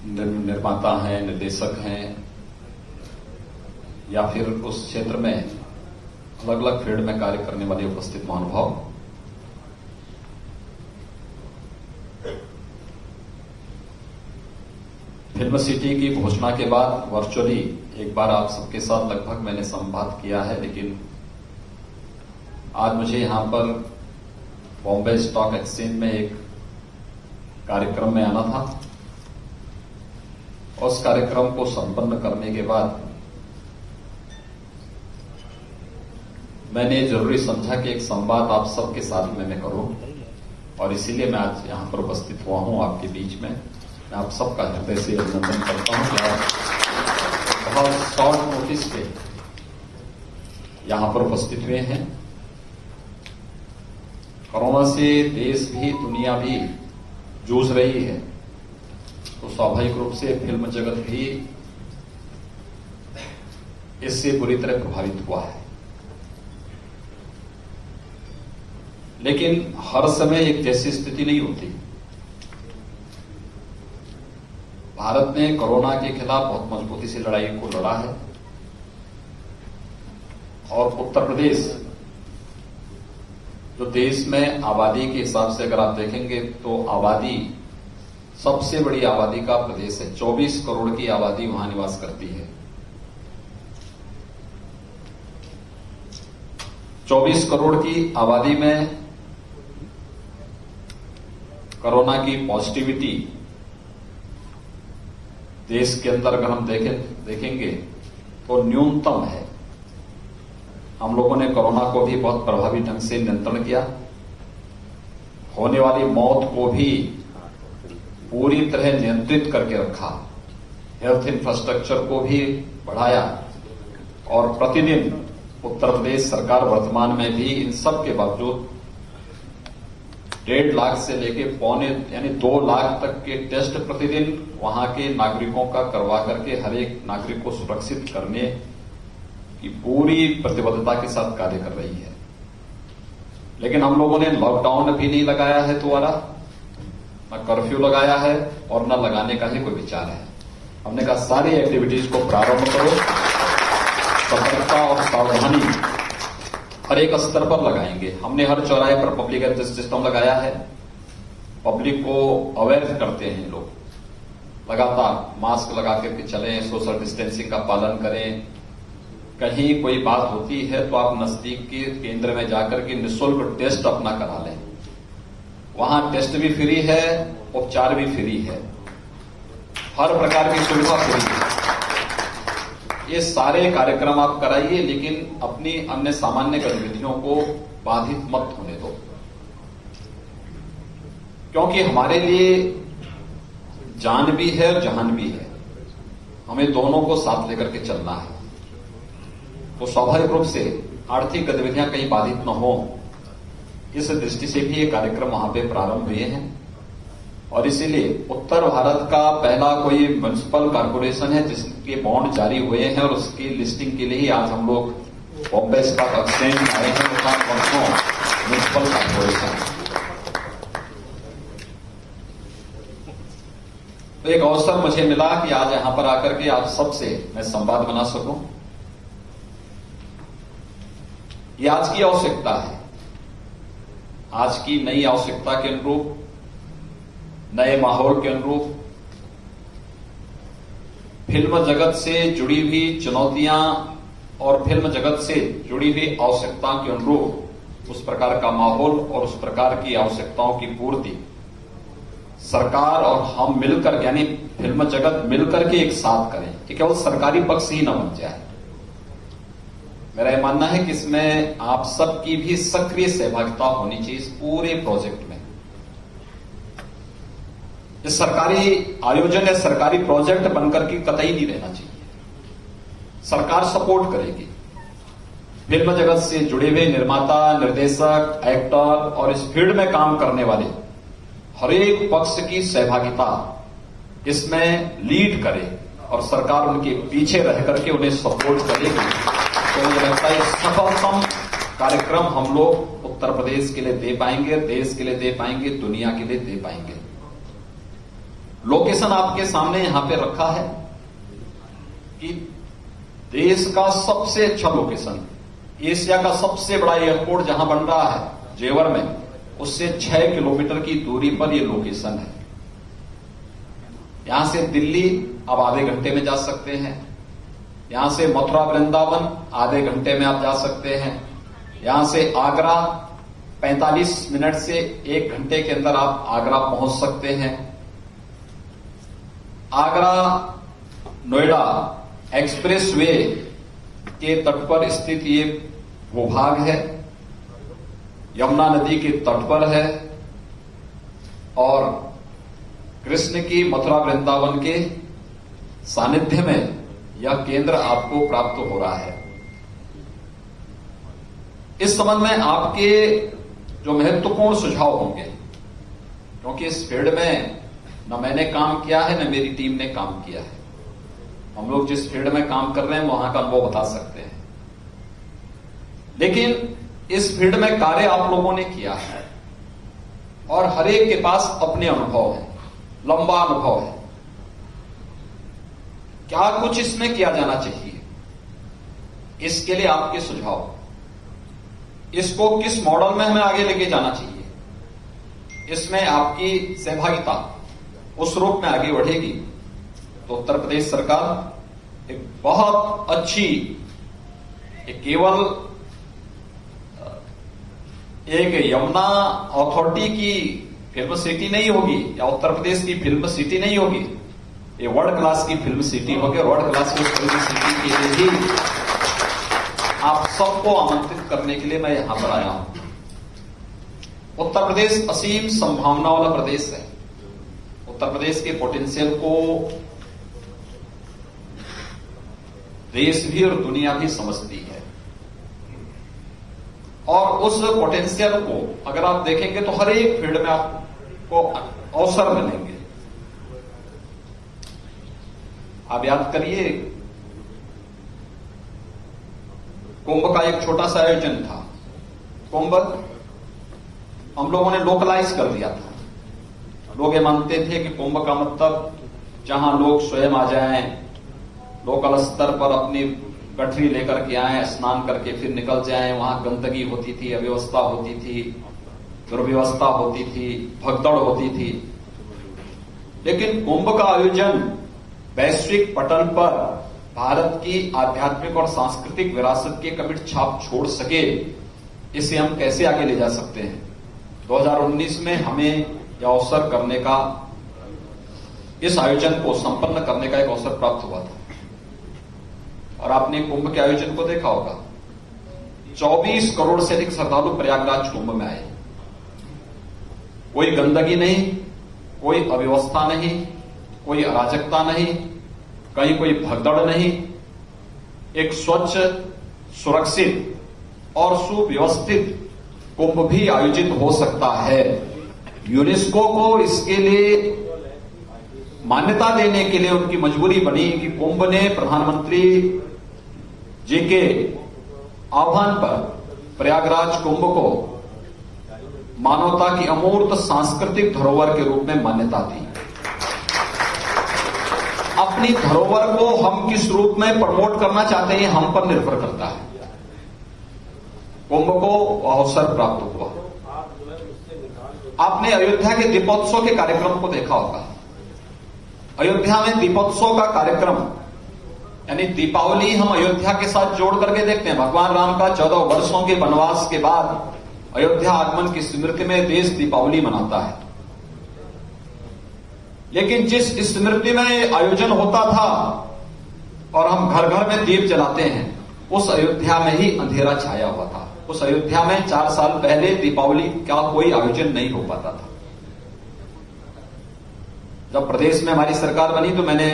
निर्माता हैं, निर्देशक हैं, या फिर उस क्षेत्र में अलग अलग फील्ड में कार्य करने वाले उपस्थित महानुभाव, फिल्म सिटी की घोषणा के बाद वर्चुअली एक बार आप सबके साथ लगभग मैंने संवाद किया है, लेकिन आज मुझे यहां पर बॉम्बे स्टॉक एक्सचेंज में एक कार्यक्रम में आना था। उस कार्यक्रम को संपन्न करने के बाद मैंने जरूरी समझा कि एक संवाद आप सबके साथ में मैं करूं, और इसीलिए मैं आज यहां पर उपस्थित हुआ हूं आपके बीच में। मैं आप सबका हृदय से अभिनंदन करता हूं कि आप बहुत शॉर्ट नोटिस पे यहां पर उपस्थित हुए हैं। कोरोना से देश भी दुनिया भी जूझ रही है, तो स्वाभाविक रूप से फिल्म जगत भी इससे बुरी तरह प्रभावित हुआ है। लेकिन हर समय एक जैसी स्थिति नहीं होती। भारत ने कोरोना के खिलाफ बहुत मजबूती से लड़ाई को लड़ा है, और उत्तर प्रदेश जो देश में आबादी के हिसाब से अगर आप देखेंगे तो आबादी सबसे बड़ी आबादी का प्रदेश है। 24 करोड़ की आबादी वहां निवास करती है। 24 करोड़ की आबादी में कोरोना की पॉजिटिविटी देश के अंदर अगर हम देखेंगे तो न्यूनतम है। हम लोगों ने कोरोना को भी बहुत प्रभावी ढंग से नियंत्रण किया। होने वाली मौत को भी पूरी तरह नियंत्रित करके रखा। हेल्थ इंफ्रास्ट्रक्चर को भी बढ़ाया, और प्रतिदिन उत्तर प्रदेश सरकार वर्तमान में भी इन सब के बावजूद 1.5 लाख से लेके पौने यानी 2 लाख तक के टेस्ट प्रतिदिन वहां के नागरिकों का करवा करके हर एक नागरिक को सुरक्षित करने की पूरी प्रतिबद्धता के साथ कार्य कर रही है। लेकिन हम लोगों ने लॉकडाउन भी नहीं लगाया है दोबारा, न कर्फ्यू लगाया है, और न लगाने का ही कोई विचार है। हमने कहा सारी एक्टिविटीज को प्रारंभ करो, सतर्कता और सावधानी हर एक स्तर पर लगाएंगे। हमने हर चौराहे पर पब्लिक एड्रेस सिस्टम लगाया है। पब्लिक को अवेयर करते हैं लोग, लगातार मास्क लगा करके चलें, सोशल डिस्टेंसिंग का पालन करें। कहीं कोई बात होती है तो आप नजदीक के केंद्र में जाकर के निःशुल्क टेस्ट अपना करा लें। वहां टेस्ट भी फ्री है, उपचार भी फ्री है, हर प्रकार की सुविधा फ्री है। ये सारे कार्यक्रम आप कराइए, लेकिन अपनी अन्य सामान्य गतिविधियों को बाधित मत होने दो, क्योंकि हमारे लिए जान भी है और जहान भी है। हमें दोनों को साथ लेकर के चलना है। तो स्वाभाविक रूप से आर्थिक गतिविधियां कहीं बाधित न हो, इस दृष्टि से भी ये कार्यक्रम वहां पे प्रारंभ हुए हैं। और इसीलिए उत्तर भारत का पहला कोई म्युनिसिपल कॉर्पोरेशन है जिसके बॉन्ड जारी हुए हैं, और उसकी लिस्टिंग के लिए ही आज हम लोग बॉम्बे स्टॉक एक्सचेंज आए हैं। म्युनिसिपल कॉर्पोरेशन तो एक अवसर मुझे मिला कि आज यहां पर आकर के आप सबसे मैं संवाद बना सकूं। ये आज की आवश्यकता है। आज की नई आवश्यकता के अनुरूप, नए माहौल के अनुरूप, फिल्म जगत से जुड़ी हुई चुनौतियां और फिल्म जगत से जुड़ी हुई आवश्यकताओं के अनुरूप उस प्रकार का माहौल और उस प्रकार की आवश्यकताओं की पूर्ति सरकार और हम मिलकर, यानी फिल्म जगत मिलकर के एक साथ करें कि केवल सरकारी पक्ष ही न बन जाए। मेरा यह मानना है कि इसमें आप सबकी भी सक्रिय सहभागिता होनी चाहिए इस पूरे प्रोजेक्ट में। ये सरकारी आयोजन है, सरकारी प्रोजेक्ट बनकर के कतई नहीं रहना चाहिए। सरकार सपोर्ट करेगी। फिल्म जगत से जुड़े हुए निर्माता, निर्देशक, एक्टर और इस फील्ड में काम करने वाले हर एक पक्ष की सहभागिता इसमें लीड करे, और सरकार उनके पीछे रह करके उन्हें सपोर्ट करेगी। तो मुझे लगता है सफलतम कार्यक्रम हम लोग उत्तर प्रदेश के लिए दे पाएंगे, देश के लिए दे पाएंगे, दुनिया के लिए दे पाएंगे। लोकेशन आपके सामने यहां पे रखा है कि देश का सबसे अच्छा लोकेशन, एशिया का सबसे बड़ा एयरपोर्ट जहां बन रहा है जेवर में, उससे 6 किलोमीटर की दूरी पर यह लोकेशन है। यहां से दिल्ली आप आधे घंटे में जा सकते हैं, यहां से मथुरा वृंदावन आधे घंटे में आप जा सकते हैं, यहां से आगरा 45 मिनट से 1 घंटे के अंदर आप आगरा पहुंच सकते हैं। आगरा नोएडा एक्सप्रेसवे के तट पर स्थित ये भूभाग है, यमुना नदी के तट पर है और कृष्ण की मथुरा वृंदावन के सानिध्य में यह केंद्र आपको प्राप्त हो रहा है। इस संबंध में आपके जो महत्वपूर्ण सुझाव होंगे, क्योंकि इस फील्ड में न मैंने काम किया है न मेरी टीम ने काम किया है, हम लोग जिस फील्ड में काम कर रहे हैं वहां का अनुभव बता सकते हैं, लेकिन इस फील्ड में कार्य आप लोगों ने किया है और हर एक के पास अपने अनुभव है, लंबा अनुभव है। क्या कुछ इसमें किया जाना चाहिए, इसके लिए आपके सुझाव, इसको किस मॉडल में हमें आगे लेके जाना चाहिए, इसमें आपकी सहभागिता उस रूप में आगे बढ़ेगी तो उत्तर प्रदेश सरकार एक बहुत अच्छी, केवल एक यमुना अथॉरिटी की फिल्म सिटी नहीं होगी या उत्तर प्रदेश की फिल्म सिटी नहीं होगी, ये वर्ल्ड क्लास की फिल्म सिटी होगी। वर्ल्ड क्लास की फिल्म सिटी के लिए ही आप सबको आमंत्रित करने के लिए मैं यहां पर आया हूं। उत्तर प्रदेश असीम संभावना वाला प्रदेश है। उत्तर प्रदेश के पोटेंशियल को देश भी और दुनिया भी समझती है और उस पोटेंशियल को अगर आप देखेंगे तो हर एक फील्ड में आपको अवसर मिलेंगे। आप याद करिए, कुंभ का एक छोटा सा आयोजन था। कुंभ हम लोगों ने लोकलाइज कर दिया था। लोग ये मानते थे कि कुंभ का मतलब जहां लोग स्वयं आ जाएं, लोकल स्तर पर अपनी गठरी लेकर के आए, स्नान करके फिर निकल जाएं, वहां गंदगी होती थी, अव्यवस्था होती थी, दुर्व्यवस्था होती थी, भगदड़ होती थी। लेकिन कुंभ का आयोजन वैश्विक पटल पर भारत की आध्यात्मिक और सांस्कृतिक विरासत की कमिट छाप छोड़ सके, इसे हम कैसे आगे ले जा सकते हैं। 2019 में हमें यह अवसर करने का, इस आयोजन को संपन्न करने का एक अवसर प्राप्त हुआ था और आपने कुंभ के आयोजन को देखा होगा। 24 करोड़ से अधिक श्रद्धालु प्रयागराज कुंभ में आए। कोई गंदगी नहीं, कोई अव्यवस्था नहीं, कोई अराजकता नहीं, कहीं कोई भगदड़ नहीं। एक स्वच्छ, सुरक्षित और सुव्यवस्थित कुंभ भी आयोजित हो सकता है। यूनेस्को को इसके लिए मान्यता देने के लिए उनकी मजबूरी बनी कि कुंभ ने प्रधानमंत्री जी के आह्वान पर प्रयागराज कुंभ को मानवता की अमूर्त सांस्कृतिक धरोहर के रूप में मान्यता दी। अपनी धरोहर को हम किस रूप में प्रमोट करना चाहते हैं हम पर निर्भर करता है। कुंभ को अवसर प्राप्त हुआ। आपने अयोध्या के दीपोत्सव के कार्यक्रम को देखा होगा। अयोध्या में दीपोत्सव का कार्यक्रम यानी दीपावली हम अयोध्या के साथ जोड़ करके देखते हैं। भगवान राम का 14 वर्षों के वनवास के बाद अयोध्या आगमन की स्मृति में देश दीपावली मनाता है। लेकिन जिस स्मृति में आयोजन होता था और हम घर घर में दीप जलाते हैं, उस अयोध्या में ही अंधेरा छाया हुआ था। उस अयोध्या में 4 साल पहले दीपावली का कोई आयोजन नहीं हो पाता था। जब प्रदेश में हमारी सरकार बनी तो मैंने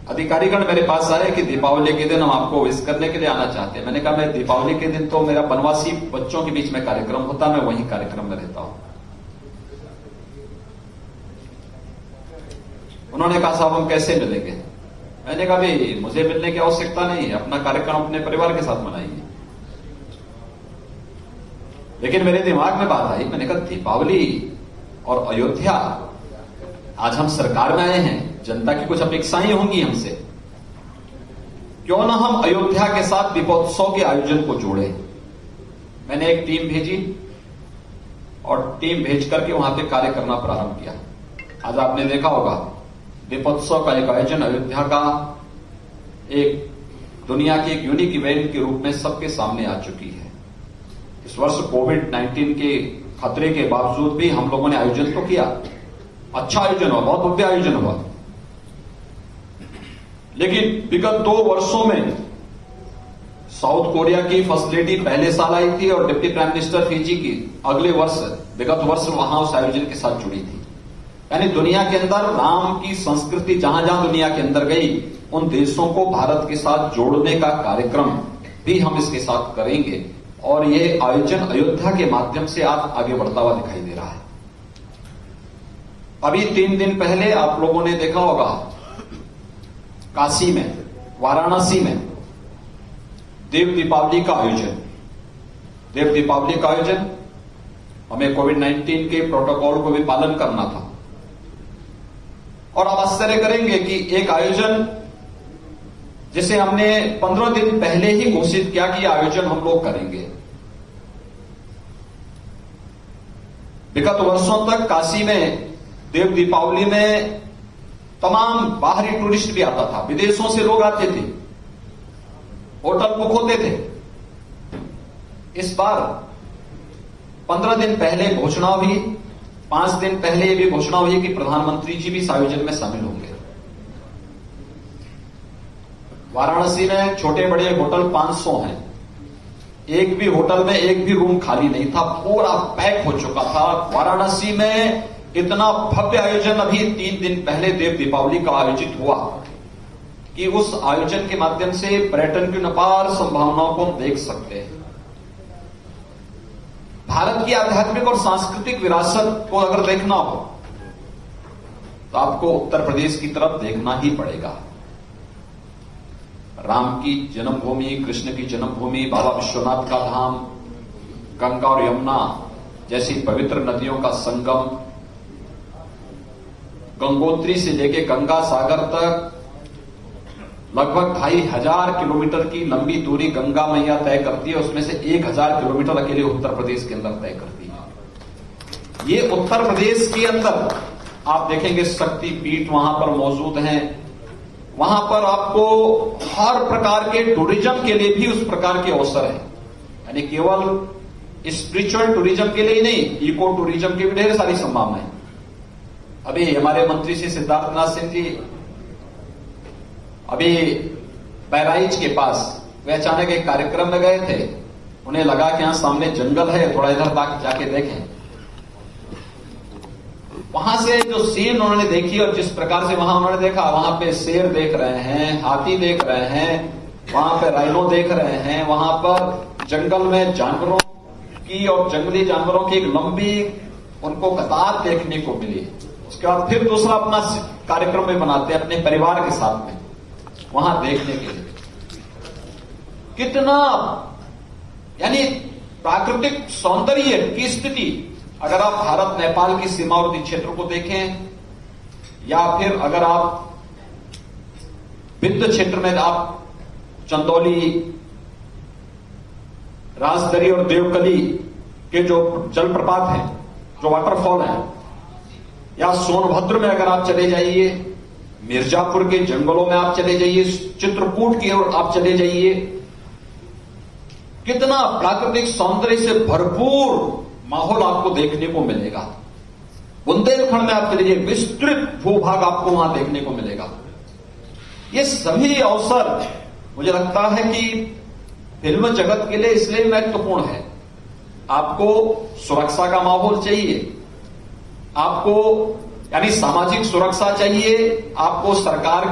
अधिकारीगण मेरे पास आए कि दीपावली के दिन हम आपको विश करने के लिए आना चाहते हैं। मैंने कहा मैं दीपावली के दिन तो मेरा वनवासी बच्चों के बीच में कार्यक्रम होता, मैं वहीं कार्यक्रम में रहता हूं। उन्होंने कहा साहब हम कैसे मिलेंगे। मैंने कहा भाई मुझे मिलने की आवश्यकता नहीं है, अपना कार्यक्रम अपने परिवार के साथ मनाइए। लेकिन मेरे दिमाग में बात आई, मैंने कहा दीपावली और अयोध्या आज हम सरकार में आए हैं, जनता की कुछ अपेक्षाएं होंगी हमसे। क्यों ना हम अयोध्या के साथ दीपोत्सव के आयोजन को जोड़े। मैंने एक टीम भेजी और टीम भेज करके वहां पे कार्य करना प्रारंभ किया। आज आपने देखा होगा दीपोत्सव का एक आयोजन अयोध्या का एक दुनिया के एक यूनिक इवेंट के रूप में सबके सामने आ चुकी है। इस वर्ष कोविड-19 के खतरे के बावजूद भी हम लोगों ने आयोजन तो किया, अच्छा आयोजन हुआ, बहुत भव्य आयोजन हुआ। लेकिन विगत 2 वर्षों में साउथ कोरिया की फर्स्ट लेडी पहले साल आई थी और डिप्टी प्राइम मिनिस्टर फिजी की अगले वर्ष विगत वर्ष वहां उस आयोजन के साथ जुड़ी थी। यानी दुनिया के अंदर राम की संस्कृति जहां जहां दुनिया के अंदर गई, उन देशों को भारत के साथ जोड़ने का कार्यक्रम भी हम इसके साथ करेंगे और ये आयोजन अयोध्या के माध्यम से आज आगे बढ़ता हुआ दिखाई दे रहा है। अभी 3 दिन पहले आप लोगों ने देखा होगा काशी में, वाराणसी में देव दीपावली का आयोजन। देव दीपावली का आयोजन हमें कोविड-19 के प्रोटोकॉल को भी पालन करना था और आप आश्चर्य करेंगे कि एक आयोजन जिसे हमने 15 दिन पहले ही घोषित किया कि आयोजन हम लोग करेंगे। विगत वर्षों तक काशी में देव दीपावली में तमाम बाहरी टूरिस्ट भी आता था, विदेशों से लोग आते थे, होटल बुक होते थे। इस बार 15 दिन पहले घोषणा हुई, 5 दिन पहले ये भी घोषणा हुई कि प्रधानमंत्री जी भी इस आयोजन में शामिल होंगे। वाराणसी में छोटे बड़े होटल 500 हैं, एक भी होटल में एक भी रूम खाली नहीं था, पूरा पैक हो चुका था। वाराणसी में इतना भव्य आयोजन अभी 3 दिन पहले देव दीपावली का आयोजित हुआ कि उस आयोजन के माध्यम से पर्यटन की अपार संभावनाओं को हम देख सकते हैं। भारत की आध्यात्मिक और सांस्कृतिक विरासत को अगर देखना हो तो आपको उत्तर प्रदेश की तरफ देखना ही पड़ेगा। राम की जन्मभूमि, कृष्ण की जन्मभूमि, बाबा विश्वनाथ का धाम, गंगा और यमुना जैसी पवित्र नदियों का संगम, गंगोत्री से लेकर गंगा सागर तक लगभग 2500 किलोमीटर की लंबी दूरी गंगा मैया तय करती है, उसमें से 1000 किलोमीटर अकेले उत्तर प्रदेश के अंदर तय करती है। ये उत्तर प्रदेश के अंदर आप देखेंगे शक्ति पीठ वहां पर मौजूद हैं, वहां पर आपको हर प्रकार के टूरिज्म के लिए भी उस प्रकार के अवसर है। यानी केवल स्पिरिचुअल टूरिज्म के लिए ही नहीं, इको टूरिज्म की भी ढेर सारी संभावनाएं। अभी हमारे मंत्री श्री सिद्धार्थनाथ सिंह जी अभी बहराइच के पास वे अचानक एक कार्यक्रम में गए थे, उन्हें लगा कि यहां सामने जंगल है, थोड़ा इधर जाके देखें। वहां से जो सीन उन्होंने देखी और जिस प्रकार से वहां उन्होंने देखा, वहां पे शेर देख रहे हैं, हाथी देख रहे हैं, वहां पे राइनो देख रहे हैं, वहां पर जंगल में जानवरों की और जंगली जानवरों की एक लंबी उनको कतार देखने को मिली। उसके बाद फिर दूसरा अपना कार्यक्रम में बनाते हैं अपने परिवार के साथ में वहां देखने के लिए। कितना यानी प्राकृतिक सौंदर्य की स्थिति अगर आप भारत नेपाल की सीमावर्ती क्षेत्र को देखें या फिर अगर आप विंध्य क्षेत्र में आप चंदौली, राजदरी और देवकली के जो जलप्रपात हैं, जो वाटरफॉल हैं, या सोनभद्र में अगर आप चले जाइए, मिर्जापुर के जंगलों में आप चले जाइए, चित्रकूट की ओर आप चले जाइए, कितना प्राकृतिक सौंदर्य से भरपूर माहौल आपको देखने को मिलेगा। बुंदेलखंड में आप चले जाइए, विस्तृत भूभाग आपको वहां देखने को मिलेगा। ये सभी अवसर मुझे लगता है कि फिल्म जगत के लिए इसलिए महत्वपूर्ण है। आपको सुरक्षा का माहौल चाहिए, आपको यानी सामाजिक सुरक्षा चाहिए, आपको सरकार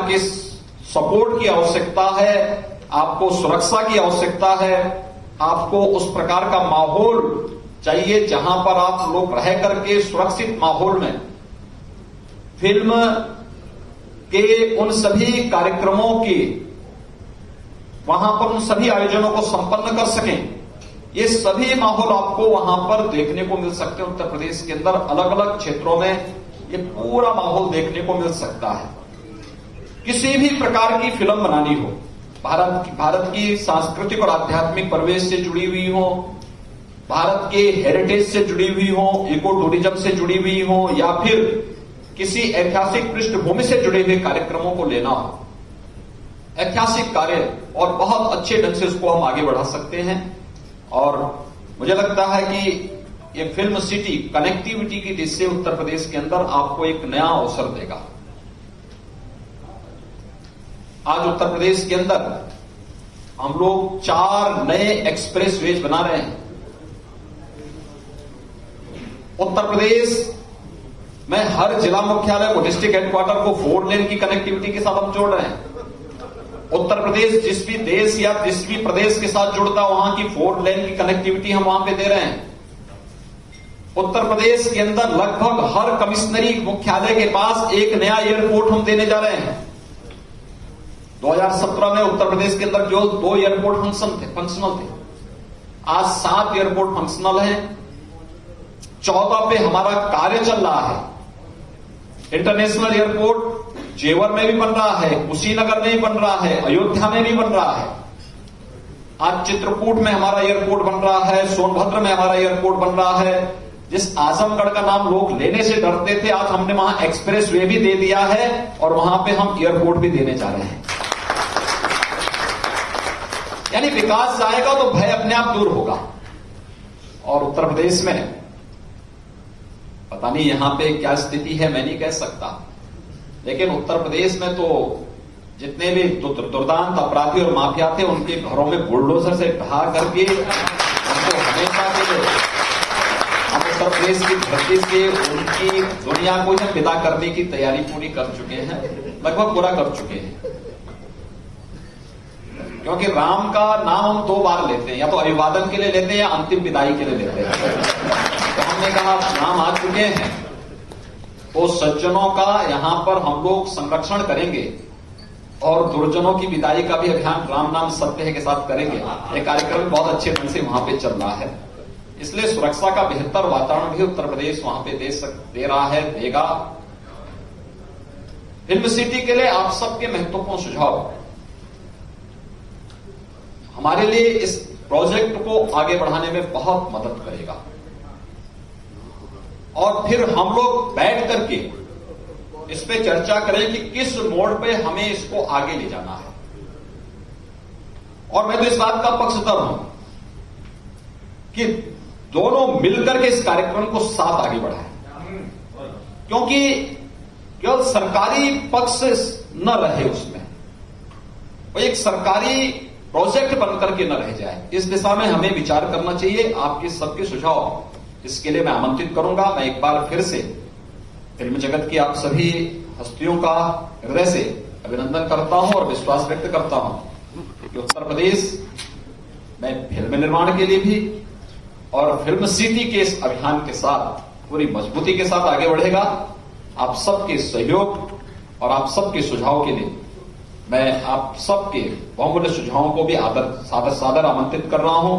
के सपोर्ट की आवश्यकता है, आपको सुरक्षा की आवश्यकता है, आपको उस प्रकार का माहौल चाहिए जहां पर आप लोग रह करके सुरक्षित माहौल में फिल्म के उन सभी कार्यक्रमों की वहां पर उन सभी आयोजनों को संपन्न कर सकें। ये सभी माहौल आपको वहां पर देखने को मिल सकते हैं। उत्तर प्रदेश के अंदर अलग अलग क्षेत्रों में ये पूरा माहौल देखने को मिल सकता है। किसी भी प्रकार की फिल्म बनानी हो, भारत की सांस्कृतिक और आध्यात्मिक परिवेश से जुड़ी हुई हो, भारत के हेरिटेज से जुड़ी हुई हो, इको टूरिज्म से जुड़ी हुई हो, या फिर किसी ऐतिहासिक पृष्ठभूमि से जुड़े हुए कार्यक्रमों को लेना हो, ऐतिहासिक कार्य, और बहुत अच्छे ढंग से उसको हम आगे बढ़ा सकते हैं। और मुझे लगता है कि ये फिल्म सिटी कनेक्टिविटी की दृष्टि से उत्तर प्रदेश के अंदर आपको एक नया अवसर देगा। आज उत्तर प्रदेश के अंदर हम लोग 4 नए एक्सप्रेसवेज बना रहे हैं। उत्तर प्रदेश में हर जिला मुख्यालय को, डिस्ट्रिक्ट हेडक्वार्टर को 4 लेन की कनेक्टिविटी के साथ हम जोड़ रहे हैं। उत्तर प्रदेश जिस भी देश या जिस भी प्रदेश के साथ जुड़ता वहां की 4 लेन की कनेक्टिविटी हम वहां पे दे रहे हैं। उत्तर प्रदेश के अंदर लगभग हर कमिश्नरी मुख्यालय के पास एक नया एयरपोर्ट हम देने जा रहे हैं। 2017 में उत्तर प्रदेश के अंदर जो 2 एयरपोर्ट फंक्शनल थे, आज 7 एयरपोर्ट फंक्शनल हैं। 14 पे हमारा कार्य चल रहा है। इंटरनेशनल एयरपोर्ट जेवर में भी बन रहा है, कुशीनगर में भी बन रहा है, अयोध्या में भी बन रहा है। आज चित्रकूट में हमारा एयरपोर्ट बन रहा है, सोनभद्र में हमारा एयरपोर्ट बन रहा है। जिस आजमगढ़ का नाम लोग लेने से डरते थे, आज हमने वहां एक्सप्रेस वे भी दे दिया है और वहां पे हम एयरपोर्ट भी देने जा रहे हैं। यानी विकास जाएगा तो भय अपने आप दूर होगा। और उत्तर प्रदेश में पता नहीं यहां पे क्या स्थिति है, मैं नहीं कह सकता, लेकिन उत्तर प्रदेश में तो जितने भी दुर्दांत अपराधी और माफिया थे, उनके घरों में बुलडोजर से ढहा करके उनको हमेशा के लिए हम उत्तर प्रदेश की धरती से उनकी दुनिया को ही विदा करने की तैयारी पूरी कर चुके हैं, लगभग पूरा कर चुके हैं। क्योंकि राम का नाम हम 2 बार लेते हैं, या तो अभिवादन के लिए लेते हैं या अंतिम विदाई के लिए लेते हैं। तो हमने कहा राम आ चुके हैं तो सज्जनों का यहां पर हम लोग संरक्षण करेंगे और दुर्जनों की विदाई का भी अभियान राम नाम सत्य है के साथ करेंगे। ये कार्यक्रम बहुत अच्छे ढंग से वहां पे चल रहा है। इसलिए सुरक्षा का बेहतर वातावरण भी उत्तर प्रदेश वहां पे दे रहा है, देगा। फिल्म सिटी के लिए आप सबके महत्वपूर्ण सुझाव हमारे लिए इस प्रोजेक्ट को आगे बढ़ाने में बहुत मदद करेगा। और फिर हम लोग बैठ करके इस पे चर्चा करें कि किस मोड़ पे हमें इसको आगे ले जाना है। और मैं तो इस बात का पक्षधर हूं कि दोनों मिलकर के इस कार्यक्रम को साथ आगे बढ़ाएं, क्योंकि केवल सरकारी पक्ष न रहे उसमें, वो एक सरकारी प्रोजेक्ट बनकर के न रह जाए। इस दिशा में हमें विचार करना चाहिए। आपके सबके सुझाव इसके लिए मैं आमंत्रित करूंगा। मैं एक बार फिर से फिल्म जगत की आप सभी हस्तियों का हृदय से अभिनंदन करता हूं और विश्वास व्यक्त करता हूं कि उत्तर प्रदेश में फिल्म निर्माण के लिए भी और फिल्म सिटी के इस अभियान के साथ पूरी मजबूती के साथ आगे बढ़ेगा। आप सबके सहयोग और आप सबके सुझाव के लिए मैं आप सबके बहुमूल्य सुझावों को भी सादर आमंत्रित कर रहा हूं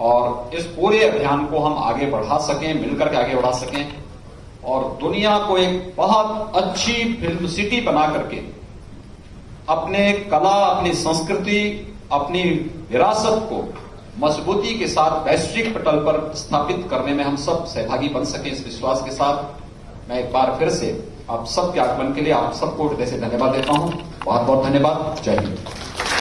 और इस पूरे अभियान को हम आगे बढ़ा सकें, मिलकर के आगे बढ़ा सकें और दुनिया को एक बहुत अच्छी फिल्म सिटी बना करके अपने कला, अपनी संस्कृति, अपनी विरासत को मजबूती के साथ वैश्विक पटल पर स्थापित करने में हम सब सहभागी बन सकें। इस विश्वास के साथ मैं एक बार फिर से आप सबके आगमन के लिए आप सबको हृदय से धन्यवाद देता हूं। बहुत बहुत धन्यवाद। जय हिंद।